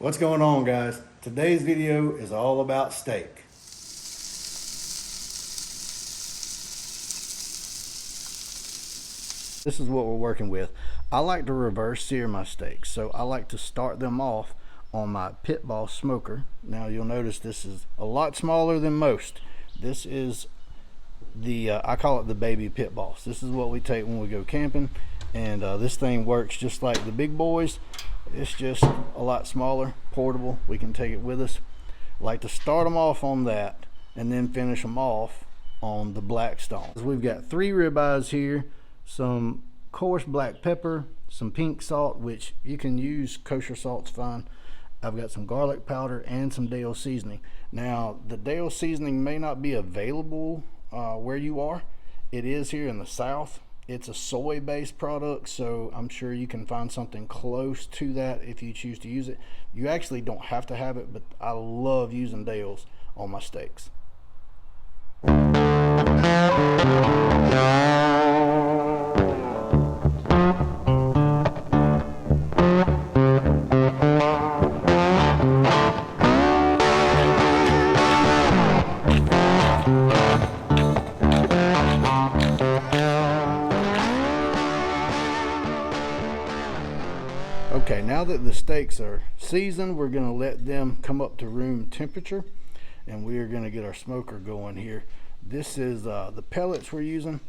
What's going on, guys? Today's video is all about steak. This is what we're working with. I like to reverse sear my steaks, so I like to start them off on my Pit Boss smoker. Now you'll notice this is a lot smaller than most. This is the I call it the baby Pit Boss. This is what we take when we go camping, and this thing works just like the big boys. It's just a lot smaller, portable. We can take it with us. I like to start them off on that and then finish them off on the Blackstone. We've got 3 ribeyes here, some coarse black pepper, some pink salt, which you can use kosher salt's fine. I've got some garlic powder and some Dale seasoning. Now the Dale seasoning may not be available where you are. It is here in the South. It's a soy-based product, so I'm sure you can find something close to that if you choose to use it. You actually don't have to have it, but I love using Dale's on my steaks. Okay, now that the steaks are seasoned, we're going to let them come up to room temperature, and we are going to get our smoker going here. This is the pellets we're using,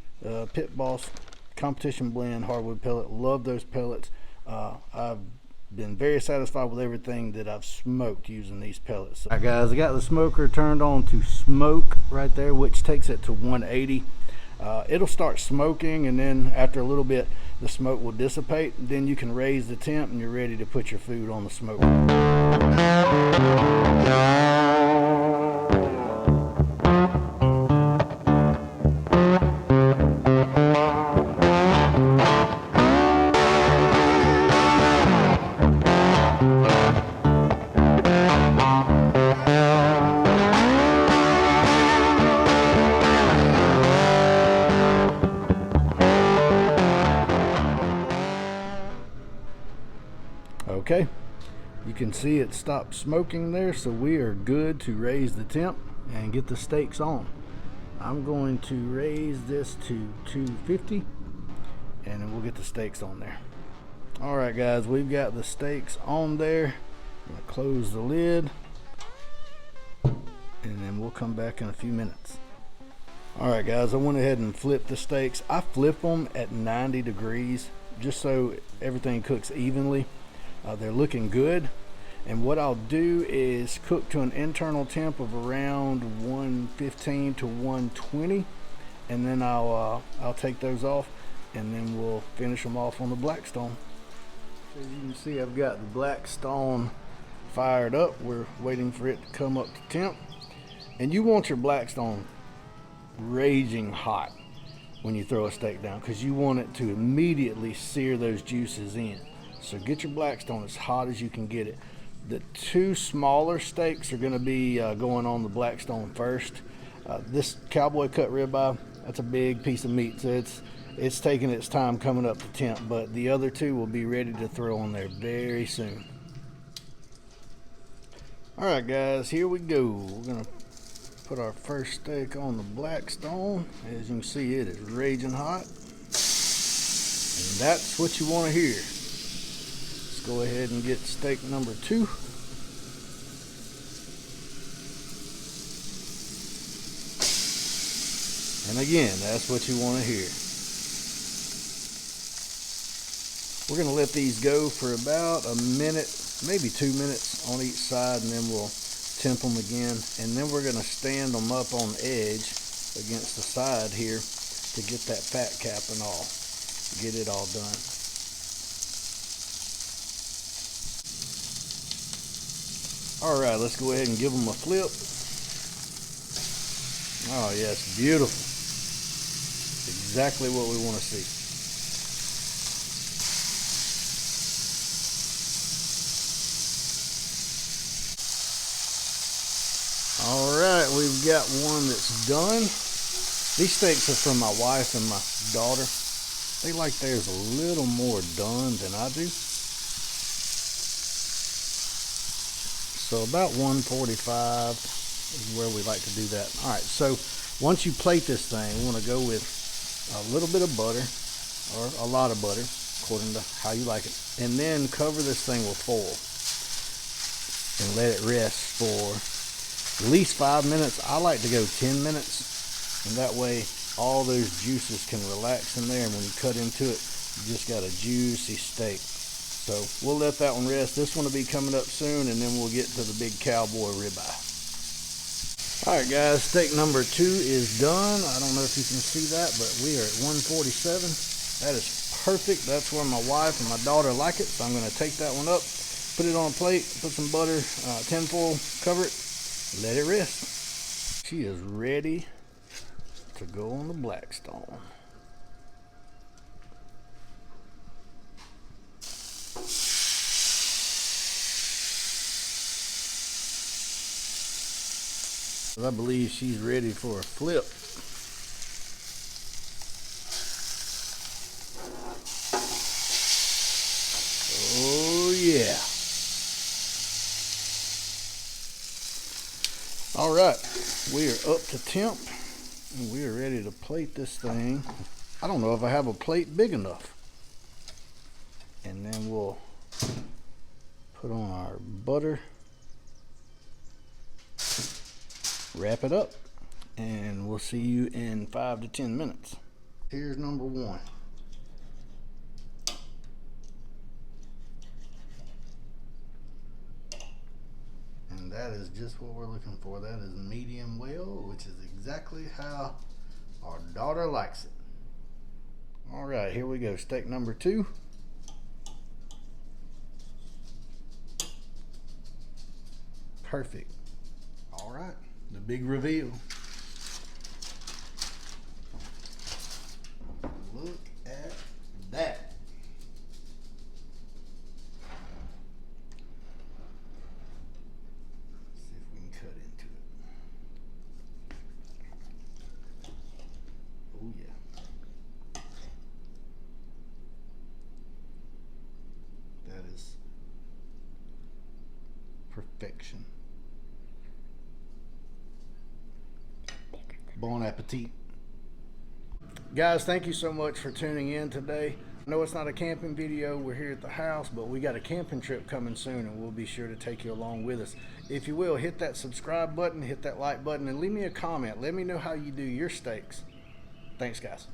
Pit Boss competition blend hardwood pellet. Love those pellets. I've been very satisfied with everything that I've smoked using these pellets. All right, guys, I got the smoker turned on to smoke right there, which takes it to 180. It'll start smoking, and then after a little bit the smoke will dissipate. Then you can raise the temp and you're ready to put your food on the smoker. Okay, you can see it stopped smoking there, so we are good to raise the temp and get the steaks on. I'm going to raise this to 250 and then we'll get the steaks on there. All right, guys, we've got the steaks on there. I'm gonna close the lid and then we'll come back in a few minutes. All right, guys, I went ahead and flipped the steaks. I flip them at 90 degrees just so everything cooks evenly. They're looking good, and what I'll do is cook to an internal temp of around 115 to 120, and then I'll take those off, and then we'll finish them off on the Blackstone. So as you can see, I've got the Blackstone fired up. We're waiting for it to come up to temp, and you want your Blackstone raging hot when you throw a steak down, because you want it to immediately sear those juices in. So get your Blackstone as hot as you can get it. The 2 smaller steaks are going to be going on the Blackstone first. This cowboy cut ribeye, that's a big piece of meat, so it's taking its time coming up to temp, but the other 2 will be ready to throw on there very soon. All right, guys, here we go. We're going to put our first steak on the Blackstone. As you can see, it is raging hot, and that's what you want to hear. Go ahead and get steak number 2. And again, that's what you want to hear. We're going to let these go for about a minute, maybe 2 minutes on each side, and then we'll temp them again. And then we're going to stand them up on edge against the side here to get that fat cap and all. Get it all done. All right, let's go ahead and give them a flip. Oh yes, beautiful. Exactly what we want to see. All right, we've got one that's done. These steaks are from my wife and my daughter. They like theirs a little more done than I do. So about 145 is where we like to do that. All right, so once you plate this thing, we want to go with a little bit of butter or a lot of butter, according to how you like it, and then cover this thing with foil and let it rest for at least 5 minutes. I like to go 10 minutes, and that way all those juices can relax in there, and when you cut into it, you just got a juicy steak. So we'll let that one rest. This one will be coming up soon, and then we'll get to the big cowboy ribeye. All right, guys, steak number 2 is done. I don't know if you can see that, but we are at 147. That is perfect. That's where my wife and my daughter like it. So I'm going to take that one up, put it on a plate, put some butter, tinfoil, cover it, let it rest. She is ready to go on the Blackstone. I believe she's ready for a flip. Oh yeah. All right, we are up to temp, and we are ready to plate this thing. I don't know if I have a plate big enough. And then we'll put on our butter, wrap it up, and we'll see you in 5 to 10 minutes. Here's number 1. And that is just what we're looking for. That is medium well, which is exactly how our daughter likes it. All right, here we go. Steak number 2. Perfect. All right, the big reveal. Look at that. Let's see if we can cut into it. Oh yeah. That is perfection. Bon appetit. Guys, thank you so much for tuning in today. I know it's not a camping video, we're here at the house, but we got a camping trip coming soon, and we'll be sure to take you along with us. If you will, hit that subscribe button, hit that like button, and leave me a comment. Let me know how you do your steaks. Thanks, guys.